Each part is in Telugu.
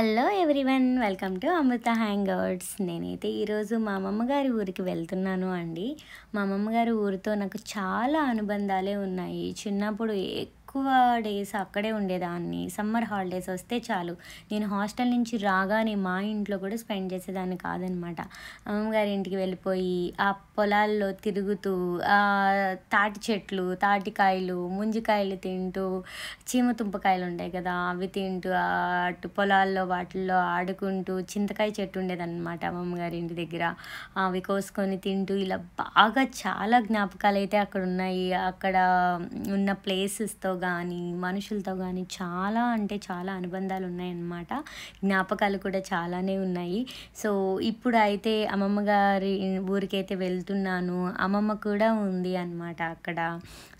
Hello everyone, welcome to Amrita hangouts. నేనైతే ఈరోజు మా అమ్మమ్మ గారి ఊరికి వెళ్తున్నాను అండి. మా అమ్మమ్మ గారి ఊరితో నాకు చాలా అనుబంధాలే ఉన్నాయి. చిన్నప్పుడు ఎక్కువ డేస్ అక్కడే ఉండేదాన్ని. సమ్మర్ హాలిడేస్ వస్తే చాలు, నేను హాస్టల్ నుంచి రాగానే మా ఇంట్లో కూడా స్పెండ్ చేసేదాన్ని కాదనమాట. అమ్మమ్మ గారి ఇంటికి వెళ్ళిపోయి ఆ పొలాల్లో తిరుగుతూ, తాటి చెట్లు, తాటికాయలు, ముంజికాయలు తింటూ, చీమతుంపకాయలు ఉంటాయి కదా, అవి తింటూ అటు పొలాల్లో వాటిల్లో ఆడుకుంటూ, చింతకాయ చెట్టు ఉండేదన్నమాట అమ్మమ్మ గారి ఇంటి దగ్గర. అవి కోసుకొని తింటూ ఇలా బాగా చాలా జ్ఞాపకాలు అయితే అక్కడ ఉన్నాయి. అక్కడ ఉన్న ప్లేసెస్తో కానీ మనుషులతో కానీ చాలా అంటే చాలా అనుబంధాలు ఉన్నాయన్నమాట. జ్ఞాపకాలు కూడా చాలానే ఉన్నాయి. సో ఇప్పుడు అయితే అమ్మమ్మ గారి ఊరికైతే వెళ్తున్నాను. అమ్మమ్మ కూడా ఉంది అనమాట అక్కడ.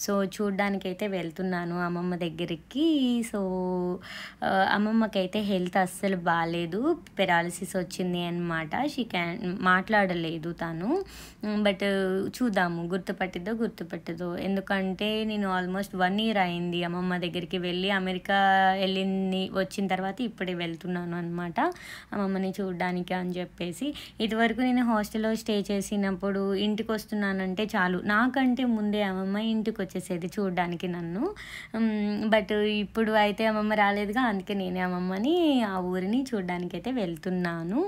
సో చూడ్డానికైతే వెళ్తున్నాను అమ్మమ్మ దగ్గరికి. సో అమ్మమ్మకైతే హెల్త్ అస్సలు బాగాలేదు, పెరాలసిస్ వచ్చింది అనమాట. మాట్లాడలేదు తను. బట్ చూద్దాము గుర్తుపట్టదో. ఎందుకంటే నేను ఆల్మోస్ట్ 1 year అయింది అమ్మమ్మ దగ్గరికి వెళ్ళి. అమెరికా వచ్చిన తర్వాత ఇప్పుడే వెళ్తున్నాను అనమాట అమ్మమ్మని చూడడానికి అని చెప్పేసి. ఇదివరకు నేను హాస్టల్లో స్టే చేసినప్పుడు ఇంటికి వస్తున్నానంటే చాలు, నాకంటే ముందే అమ్మమ్మ ఇంటికి వచ్చేసేది చూడడానికి నన్ను. బట్ ఇప్పుడు అయితే అమ్మమ్మ రాలేదుగా, అందుకే నేనే అమ్మమ్మని ఆ ఊరిని చూడడానికి అయితే వెళ్తున్నాను.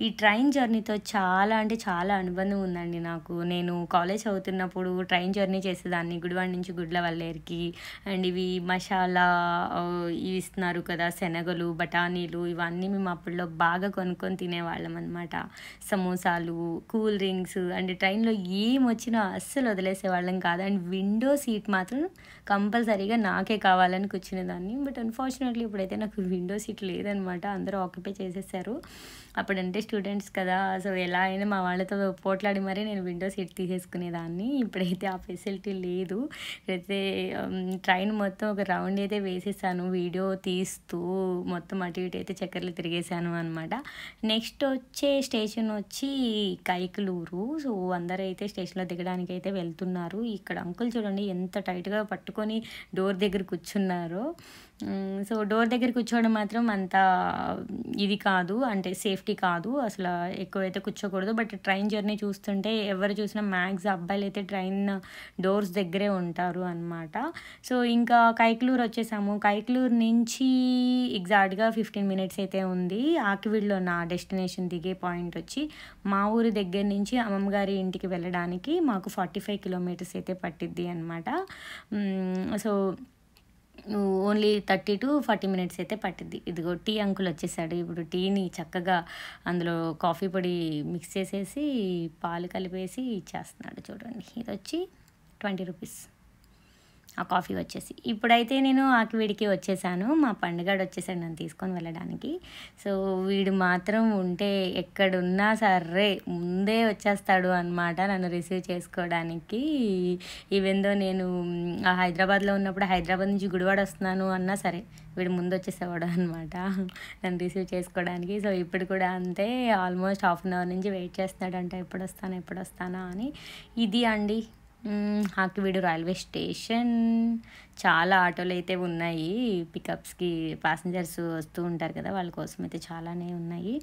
ఈ ట్రైన్ జర్నీతో చాలా అంటే చాలా అనుబంధం ఉందండి నాకు. నేను కాలేజ్ చదువుతున్నప్పుడు ట్రైన్ జర్నీ చేసేదాన్ని గుడివాడ నుంచి గుడ్లవల్లేరుకి. అండ్ ఇవి మసాలా ఇవి ఇస్తున్నారు కదా, శనగలు, బఠానీలు, ఇవన్నీ మేము అప్పట్లో బాగా కొనుక్కొని తినేవాళ్ళం అనమాట. సమోసాలు, కూల్ డ్రింక్స్. అండ్ ట్రైన్లో ఏం వచ్చినా అస్సలు వదిలేసేవాళ్ళం కాదు. అండ్ విండో సీట్ మాత్రం కంపల్సరీగా నాకే కావాలని కూర్చునేదాన్ని. బట్ అన్ఫార్చునేట్లీ ఇప్పుడైతే నాకు విండో సీట్ లేదనమాట, అందరూ ఆక్యుపై చేసేసారు. అప్పుడంటే స్టూడెంట్స్ కదా, సో ఎలా అయినా మా వాళ్ళతో పోట్లాడి మరీ నేను విండో సీట్ తీసేసుకునేదాన్ని. ఇప్పుడైతే ఆ ఫెసిలిటీ లేదు. అయితే ట్రైన్ మొత్తం ఒక రౌండ్ అయితే వేసేసాను, వీడియో తీస్తూ మొత్తం అటు ఇటు అయితే చక్కర్లు తిరిగేసాను అనమాట. నెక్స్ట్ వచ్చే స్టేషన్ వచ్చి కైకలూరు. సో అందరూ అయితే స్టేషన్లో దిగడానికి అయితే వెళ్తున్నారు. ఇక్కడ అంకుల్ చూడండి ఎంత టైట్గా పట్టుకొని డోర్ దగ్గర కూర్చున్నారో. సో డోర్ దగ్గర కూర్చోవడం మాత్రం అంత ఇది కాదు, అంటే సేఫ్టీ కాదు, అసలు ఎక్కువైతే కూర్చోకూడదు. బట్ ట్రైన్ జర్నీ చూస్తుంటే ఎవరు చూసినా మ్యాక్స్ అబ్బాయిలు అయితే ట్రైన్ డోర్స్ దగ్గరే ఉంటారు అనమాట. సో ఇంకా కైకలూరు వచ్చేసాము. కైకలూరు నుంచి ఎగ్జాక్ట్గా 15 minutes అయితే ఉంది. ఆకివీడులో నా డెస్టినేషన్ దిగే పాయింట్ వచ్చి. మా ఊరి దగ్గర నుంచి అమ్మమ్మ గారి ఇంటికి వెళ్ళడానికి మాకు 45 kilometers అయితే పట్టిద్ది అనమాట. సో ఓన్లీ 30 to 40 minutes అయితే పట్టిద్ది. ఇదిగో టీ అంకుల్ వచ్చేసాడు. ఇప్పుడు టీని చక్కగా అందులో కాఫీ పొడి మిక్స్ చేసేసి పాలు కలిపేసి ఇచ్చేస్తున్నాడు చూడండి. ఇది వచ్చి 20 rupees ఆ కాఫీ వచ్చేసి. ఇప్పుడైతే నేను ఆకివీడికి వచ్చేసాను. మా పండుగాడు వచ్చేసాడు నన్ను తీసుకొని వెళ్ళడానికి. సో వీడు మాత్రం ఉంటే ఎక్కడున్నా సరే ముందే వచ్చేస్తాడు అనమాట నన్ను రిసీవ్ చేసుకోవడానికి. ఈవెందో నేను హైదరాబాద్లో ఉన్నప్పుడు హైదరాబాద్ నుంచి గుడివాడ వస్తున్నాను అన్నా సరే వీడు ముందు వచ్చేసేవాడు అనమాట నన్ను రిసీవ్ చేసుకోవడానికి. సో ఇప్పుడు కూడా అంతే, ఆల్మోస్ట్ 1/2 hour నుంచి వెయిట్ చేస్తున్నాడంట ఎప్పుడు వస్తానా అని. ఇది అండి ఆకివీడు రైల్వే స్టేషన్. చాలా ఆటోలు అయితే ఉన్నాయి పికప్స్కి, ప్యాసింజర్స్ వస్తూ ఉంటారు కదా, వాళ్ళ కోసం అయితే చాలానే ఉన్నాయి.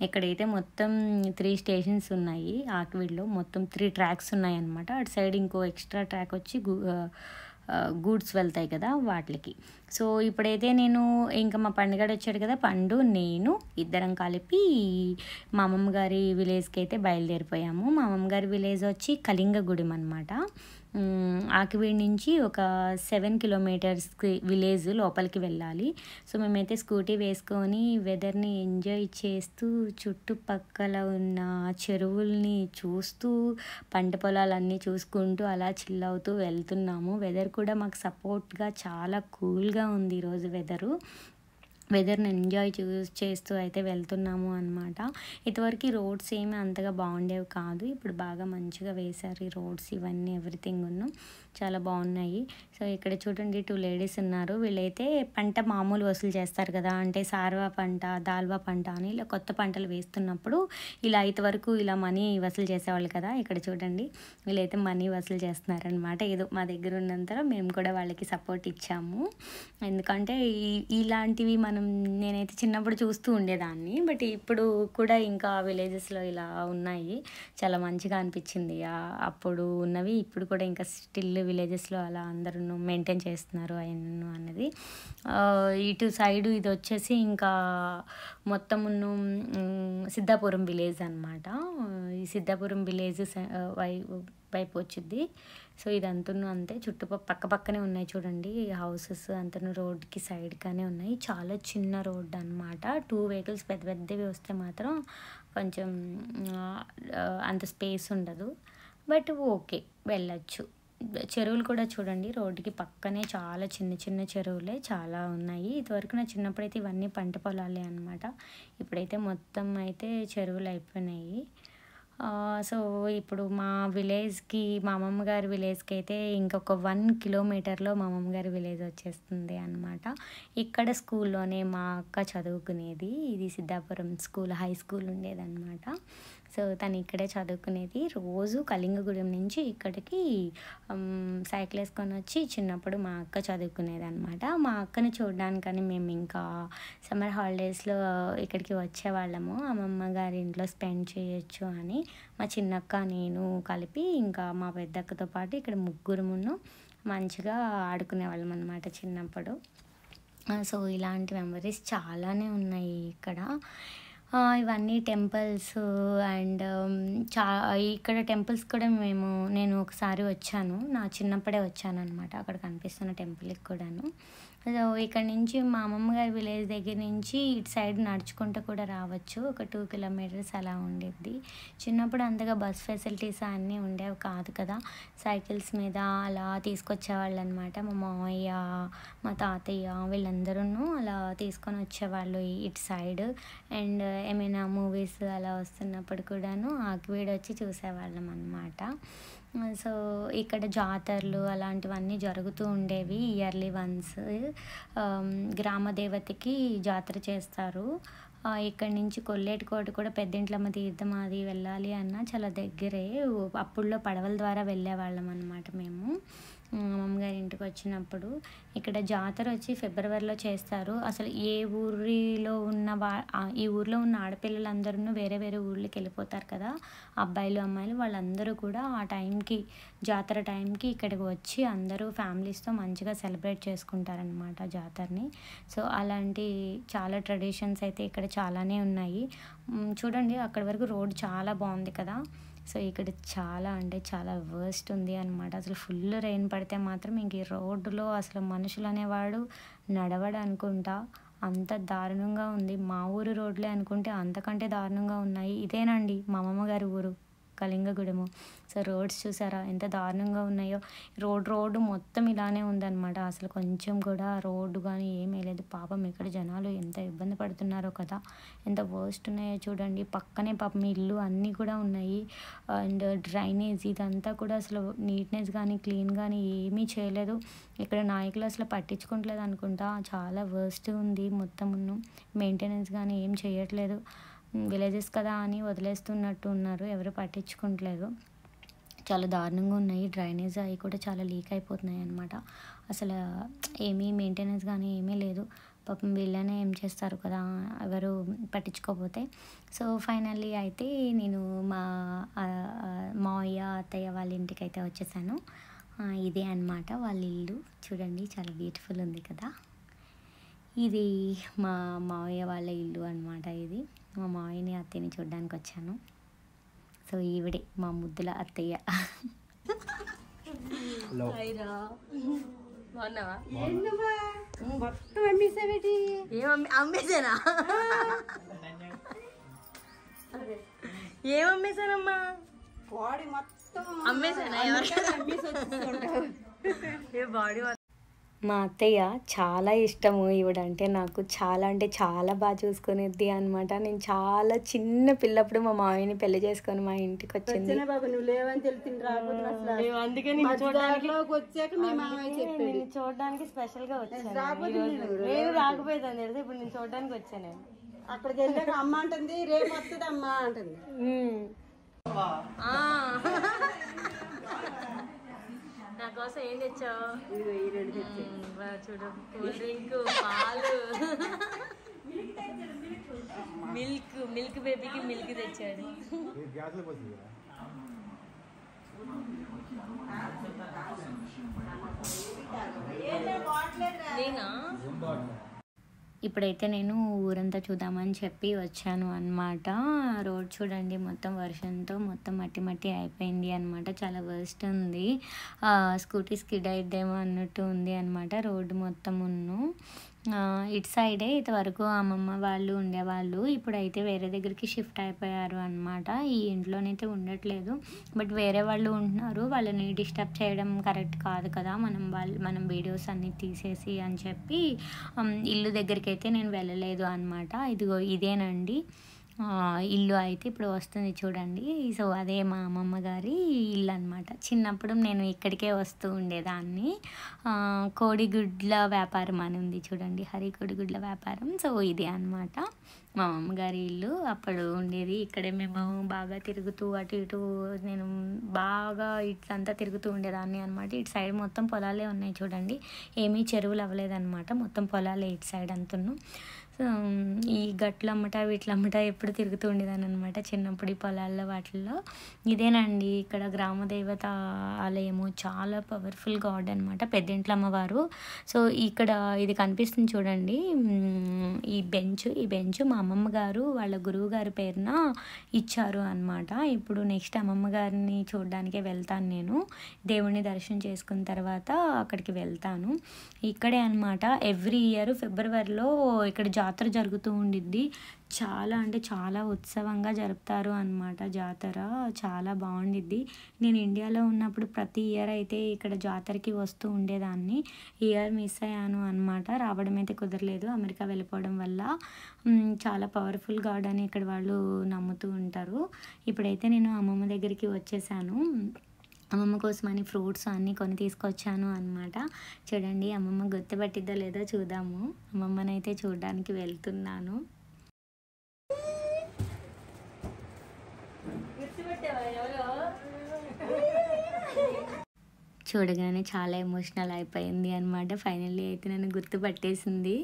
ఇక్కడైతే మొత్తం 3 stations ఉన్నాయి ఆకివీడులో. మొత్తం 3 tracks ఉన్నాయి అనమాట. అటు సైడ్ ఇంకో ఎక్స్ట్రా ట్రాక్ వచ్చి గూడ్స్ వెళ్తాయి కదా వాటికి. సో ఇప్పుడైతే నేను ఇంకా మా పండుగాడు వచ్చాడు కదా, పండు నేను ఇద్దరం కలిపి మా అమ్మమ్మ గారి విలేజ్కి అయితే బయలుదేరిపోయాము. మా అమ్మమ్మ గారి విలేజ్ వచ్చి కళింగగూడెం అనమాట. ఆకివీడి నుంచి ఒక 7 kilometers విలేజ్ లోపలికి వెళ్ళాలి. సో మేమైతే స్కూటీ వేసుకొని వెదర్ని ఎంజాయ్ చేస్తూ, చుట్టుపక్కల ఉన్న చెరువుల్ని చూస్తూ, పంట పొలాలన్నీ చూసుకుంటూ అలా చిల్ అవుతూ వెళ్తున్నాము. వెదర్ కూడా మాకు సపోర్ట్గా చాలా కూల్గా ఉంది ఈరోజు వెదర్ని ఎంజాయ్ చేస్తూ అయితే వెళ్తున్నాము అనమాట. ఇదివరకు రోడ్స్ ఏమీ అంతగా బాగుండేవి కాదు, ఇప్పుడు బాగా మంచిగా వేశారు ఈ రోడ్స్, ఇవన్నీ ఎవ్రీథింగ్. చాలా బాగున్నాయి. సో ఇక్కడ చూడండి 2 లేడీస్ ఉన్నారు. వీళ్ళైతే పంట మామూలు వసూలు చేస్తారు కదా, అంటే సార్వా పంట, దాల్వా పంట అని ఇలా కొత్త పంటలు వేస్తున్నప్పుడు ఇలా ఇంతవరకు ఇలా మనీ వసూలు చేసేవాళ్ళు కదా. ఇక్కడ చూడండి వీళ్ళైతే మనీ వసూలు చేస్తున్నారనమాట. ఏదో మా దగ్గర ఉన్నంతలో మేము కూడా వాళ్ళకి సపోర్ట్ ఇచ్చాము. ఎందుకంటే ఇలాంటివి నేనైతే చిన్నప్పుడు చూస్తూ ఉండేదాన్ని, బట్ ఇప్పుడు కూడా ఇంకా విలేజెస్లో ఇలా ఉన్నాయి. చాలా మంచిగా అనిపించింది. అప్పుడు ఉన్నవి ఇప్పుడు కూడా ఇంకా స్టిల్ విలేజెస్లో అలా అందరూ మెయింటైన్ చేస్తున్నారు అన్నది. ఇటు సైడు ఇది వచ్చేసి ఇంకా మొత్తం సిద్ధాపురం విలేజ్ అనమాట. ఈ సిద్ధాపురం విలేజ్ వైపు వచ్చింది. సో ఇదంతా అంతే, పక్క పక్కనే ఉన్నాయి చూడండి హౌసెస్ అంతా రోడ్కి సైడ్గానే ఉన్నాయి. చాలా చిన్న రోడ్ అనమాట. 2 వెహికల్స్ పెద్ద పెద్దవి వస్తే మాత్రం కొంచెం అంత స్పేస్ ఉండదు, బట్ ఓకే వెళ్ళచ్చు. చెరువులు కూడా చూడండి రోడ్డుకి పక్కనే చాలా చిన్న చిన్న చెరువులే చాలా ఉన్నాయి. ఇదివరకు నా చిన్నప్పుడైతే ఇవన్నీ పంట పొలాలే అనమాట. ఇప్పుడైతే మొత్తం అయితే చెరువులు అయిపోయినాయి. సో ఇప్పుడు మా విలేజ్కి, మా అమ్మమ్మ గారి విలేజ్కి అయితే ఇంకొక 1 కిలోమీటర్లో మా అమ్మమ్మ గారి విలేజ్ వచ్చేస్తుంది అనమాట. ఇక్కడ స్కూల్లోనే మా అక్క చదువుకునేది. ఇది సిద్ధాపురం స్కూల్, హై స్కూల్ ఉండేదన్నమాట. సో తను ఇక్కడే చదువుకునేది. రోజు కళింగగూడెం నుంచి ఇక్కడికి సైకిల్ వేసుకొని వచ్చి చిన్నప్పుడు మా అక్క చదువుకునేది అనమాట. మా అక్కని చూడడానికని మేము ఇంకా సమ్మర్ హాలిడేస్లో ఇక్కడికి వచ్చేవాళ్ళము. అమ్మమ్మ గారి ఇంట్లో స్పెండ్ చేయొచ్చు అని మా చిన్నక్క నేను కలిపి ఇంకా మా పెద్దక్కతో పాటు ఇక్కడ ముగ్గురుమును మంచిగా ఆడుకునేవాళ్ళం అనమాట చిన్నప్పుడు. సో ఇలాంటి మెమరీస్ చాలానే ఉన్నాయి ఇక్కడ. ఇవన్నీ టెంపుల్స్ అండ్ ఇక్కడ టెంపుల్స్ కూడా నేను ఒకసారి వచ్చాను, నా చిన్నప్పుడే వచ్చాను అనమాట. అక్కడ కనిపిస్తున్న టెంపుల్కి కూడాను. సో ఇక్కడ నుంచి మా అమ్మమ్మ గారి విలేజ్ దగ్గర నుంచి ఇటు సైడ్ నడుచుకుంటూ కూడా రావచ్చు. ఒక 2 కిలోమీటర్స్ అలా ఉండేది. చిన్నప్పుడు అంతగా బస్ ఫెసిలిటీస్ అన్నీ ఉండేవి కాదు కదా. సైకిల్స్ మీద అలా తీసుకొచ్చేవాళ్ళు అనమాట. మా మామయ్య, మా తాతయ్య వీళ్ళందరూ అలా తీసుకొని వచ్చేవాళ్ళు ఇటు సైడ్. అండ్ ఏమైనా మూవీస్ అలా వస్తున్నప్పుడు కూడాను ఆకివీడు వచ్చి చూసేవాళ్ళం అనమాట. సో ఇక్కడ జాతరలు అలాంటివన్నీ జరుగుతూ ఉండేవి ఇయర్లీ వన్స్. గ్రామ దేవతకి జాతర చేస్తారు. ఇక్కడి నుంచి కొల్లేటికోట కూడా పెద్దింట్లమ్మ తీర్థం అది వెళ్ళాలి అన్న చాలా దగ్గరే. అప్పుడులో పడవల ద్వారా వెళ్ళేవాళ్ళం అనమాట మేము అమ్మమ్మగారి ఇంటికి వచ్చినప్పుడు. ఇక్కడ జాతర వచ్చి ఫిబ్రవరిలో చేస్తారు. అసలు ఏ ఊరిలో ఉన్న ఈ ఊర్లో ఉన్న ఆడపిల్లలందరూ వేరే వేరే ఊళ్ళకి వెళ్ళిపోతారు కదా, అబ్బాయిలు అమ్మాయిలు వాళ్ళందరూ కూడా ఆ టైంకి, జాతర టైంకి ఇక్కడికి వచ్చి అందరూ ఫ్యామిలీస్తో మంచిగా సెలబ్రేట్ చేసుకుంటారనమాట జాతరని. సో అలాంటి చాలా ట్రెడిషన్స్ అయితే ఇక్కడ చాలానే ఉన్నాయి. చూడండి అక్కడి వరకు రోడ్ చాలా బాగుంది కదా. సో ఇక్కడ చాలా అంటే చాలా వర్స్ట్ ఉంది అనమాట. అసలు ఫుల్ రెయిన్ పడితే మాత్రం ఇంక ఈ రోడ్డులో అసలు మనుషులు అనేవాడు నడవడు అనుకుంటా, అంత దారుణంగా ఉంది. మా ఊరు రోడ్లే అనుకుంటే అంతకంటే దారుణంగా ఉన్నాయి. ఇదేనండి మా అమ్మమ్మ గారి ఊరు కళింగగూడెము. సో రోడ్స్ చూసారా ఎంత దారుణంగా ఉన్నాయో. రోడ్డు మొత్తం ఇలానే ఉందన్నమాట. అసలు కొంచెం కూడా రోడ్డు కానీ ఏమీ లేదు. పాపం ఇక్కడ జనాలు ఎంత ఇబ్బంది పడుతున్నారో కదా, ఎంత వర్స్ట్ ఉన్నాయో చూడండి. పక్కనే పాపం ఇల్లు అన్నీ కూడా ఉన్నాయి. అండ్ డ్రైనేజ్ ఇదంతా కూడా అసలు నీట్నెస్ కానీ క్లీన్ కానీ ఏమీ చేయలేదు. ఇక్కడ నాయకులు అసలు పట్టించుకోవట్లేదు అనుకుంటా. చాలా వర్స్ట్ ఉంది మొత్తం. మెయింటెనెన్స్ కానీ ఏం చేయట్లేదు. విలేజెస్ కదా అని వదిలేస్తున్నట్టు ఉన్నారు, ఎవరు పట్టించుకోవట్లేదు. చాలా దారుణంగా ఉన్నాయి. డ్రైనేజ్ అవి కూడా చాలా లీక్ అయిపోతున్నాయి అన్నమాట. అసలు ఏమీ మెయింటెనెన్స్ కానీ ఏమీ లేదు. పాపం వీళ్ళనే ఏం చేస్తారు కదా ఎవరు పట్టించుకోకపోతే. సో ఫైనల్లీ అయితే నేను మా మావయ్య అత్తయ్య వాళ్ళ ఇంటికి అయితే వచ్చేసాను. ఇదే అన్నమాట వాళ్ళ ఇల్లు. చూడండి చాలా బ్యూటిఫుల్ ఉంది కదా. ఇది మా మావయ్య వాళ్ళ ఇల్లు అన్నమాట. ఇది మా మావయ్యని అత్తయ్యని చూడడానికి వచ్చాను. సో ఈవిడే మా ముద్దుల అత్తయ్య. అమ్మేసానా? ఏమమ్మేసానమ్మా? అమ్మేసానా? బాడీ మా అత్తయ్య చాలా ఇష్టము ఈవిడంటే నాకు. చాలా అంటే చాలా బాగా చూసుకునేది అనమాట. నేను చాలా చిన్న పిల్లప్పుడు మా మామయ్యని పెళ్లి చేసుకొని మా ఇంటికి వచ్చింది. చూడడానికి స్పెషల్ గా వచ్చాను. నేను రాకపోయేదాన్ని తెలుసు, ఇప్పుడు నేను చూడడానికి వచ్చాను. అక్కడికి వెళ్ళాక అమ్మ అంటుంది, రేపు వస్తుంది అమ్మ అంటుంది. నా కోసం ఏం తెచ్చావు? చూడు, కూల్ డ్రింక్, పాలు, మిల్క్ బేబీకి మిల్క్ తెచ్చాడు. నేనా? ఇప్పుడైతే నేను ఊరంతా చూద్దామని చెప్పి వచ్చాను అనమాట. రోడ్ చూడండి, మొత్తం వర్షంతో మొత్తం మట్టి మట్టి అయిపోయింది అనమాట. చాలా వర్స్ట్ ఉంది. స్కూటీ స్కిడ్ అయిద్దేమో అన్నట్టు ఉంది అనమాట రోడ్డు మొత్తం. ఇటు సైడే ఇంతవరకు అమ్మమ్మ వాళ్ళు ఉండేవాళ్ళు. ఇప్పుడైతే వేరే దగ్గరికి షిఫ్ట్ అయిపోయారు అనమాట. ఈ ఇంట్లోనైతే ఉండట్లేదు, బట్ వేరే వాళ్ళు ఉంటున్నారు. వాళ్ళని డిస్టర్బ్ చేయడం కరెక్ట్ కాదు కదా, మనం వీడియోస్ అన్నీ తీసేసి అని చెప్పి ఇల్లు దగ్గరికి అయితే నేను వెళ్ళలేదు అనమాట. ఇదిగో ఇదేనండి ఇల్లు అయితే ఇప్పుడు వస్తుంది చూడండి. సో అదే మా అమ్మమ్మ గారి ఇల్లు అనమాట. చిన్నప్పుడు నేను ఇక్కడికే వస్తూ ఉండేదాన్ని. కోడిగుడ్ల వ్యాపారం అని ఉంది చూడండి, హరి కోడిగుడ్ల వ్యాపారం. సో ఇదే అనమాట మా అమ్మగారి ఇల్లు. అప్పుడు ఉండేది ఇక్కడే. మేము బాగా తిరుగుతూ అటు ఇటు, నేను బాగా ఇట్లంతా తిరుగుతూ ఉండేదాన్ని అనమాట. ఇటు సైడ్ మొత్తం పొలాలే ఉన్నాయి చూడండి, ఏమీ చెరువులు అవ్వలేదన్నమాట. మొత్తం పొలాలే ఇటు సైడ్ అంతును. ఈ గట్లు అమ్మట వీటిలో అమ్మట ఎప్పుడు తిరుగుతూ ఉండేదాన్ని అనమాట చిన్నప్పుడు ఈ పొలాల్లో వాటిల్లో. ఇదేనండి ఇక్కడ గ్రామదేవత ఆలయము, చాలా పవర్ఫుల్ గాడ్ అనమాట, పెద్దింట్ల అమ్మవారు. సో ఇక్కడ ఇది కనిపిస్తుంది చూడండి, ఈ బెంచ్ మా అమ్మమ్మ గారు వాళ్ళ గురువు గారి పేరున ఇచ్చారు అనమాట. ఇప్పుడు నెక్స్ట్ అమ్మమ్మ గారిని చూడడానికే వెళ్తాను నేను. దేవుణ్ణి దర్శనం చేసుకున్న తర్వాత అక్కడికి వెళ్తాను. ఇక్కడే అనమాట ఎవ్రీ ఇయర్ ఫిబ్రవరిలో ఇక్కడ జాతర జరుగుతూ ఉండిద్ది. చాలా అంటే చాలా ఉత్సవంగా జరుపుతారు అనమాట జాతర. చాలా బాగుండిద్ది. నేను ఇండియాలో ఉన్నప్పుడు ప్రతి ఇయర్ అయితే ఇక్కడ జాతరకి వస్తూ ఉండేదాన్ని. ఇయర్ మిస్ అయ్యాను అనమాట, రావడం అయితే కుదరలేదు అమెరికా వెళ్ళిపోవడం వల్ల. చాలా పవర్ఫుల్ గాడ్ అని ఇక్కడ వాళ్ళు నమ్ముతూ ఉంటారు. ఇప్పుడైతే నేను అమ్మమ్మ దగ్గరికి వచ్చేసాను. అమ్మమ్మ కోసమని ఫ్రూట్స్ అన్నీ కొని తీసుకొచ్చాను అనమాట. చూడండి అమ్మమ్మ గుర్తుపట్టిద్దో లేదో చూద్దాము. అమ్మమ్మనైతే చూడడానికి వెళ్తున్నాను. చూడగానే చాలా ఎమోషనల్ అయిపోయింది అనమాట. ఫైనల్లీ అయితే నన్ను గుర్తుపట్టేసింది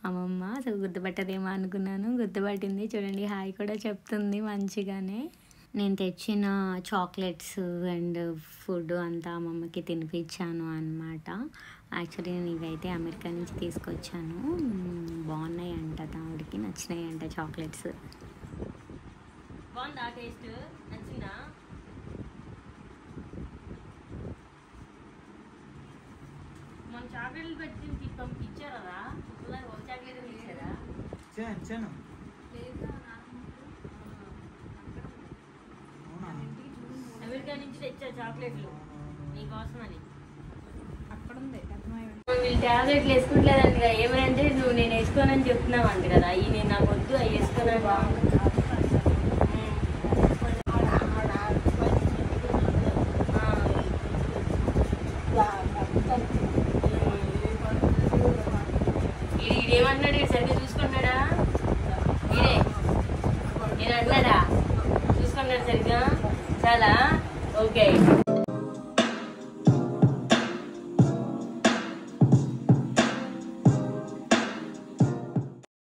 అమ్మమ్మ. సో గుర్తుపట్టదేమో అనుకున్నాను, గుర్తుపట్టింది. చూడండి హాయ్ కూడా చెప్తుంది మంచిగానే. నేను తెచ్చిన చాక్లెట్స్ అండ్ ఫుడ్ అంతా అమ్మమ్మకి తినిపించాను అనమాట. యాక్చువల్లీ నేను ఇవైతే అమెరికా నుంచి తీసుకొచ్చాను. బాగున్నాయి అంట, ఆవిడకి నచ్చినాయి అంట చాక్లెట్స్. బాగుందా టేస్ట్? నచ్చిందా? మన చాక్లెట్లు పెట్టి పంపించారా? ఒక చాక్లెట్ ఇచ్చారా? అమెరికా నుంచి తెచ్చా చాక్లెట్లు నీకోసమని. వీళ్ళు ట్యాబ్లెట్లు వేసుకుంటలేదంట కదా. ఏమంటే నువ్వు నేను వేసుకోనని చెప్తున్నావు అంట కదా. ఈ నేను నాకు వద్దు, అవి వేసుకున్నాను బాగుంది. ఇదేమన్నాడు? సరిగ్గా చూసుకున్నాడా? ఇదే నేను అన్నాడా? చూసుకున్నాడు సరిగ్గా? చాలా ఓకే.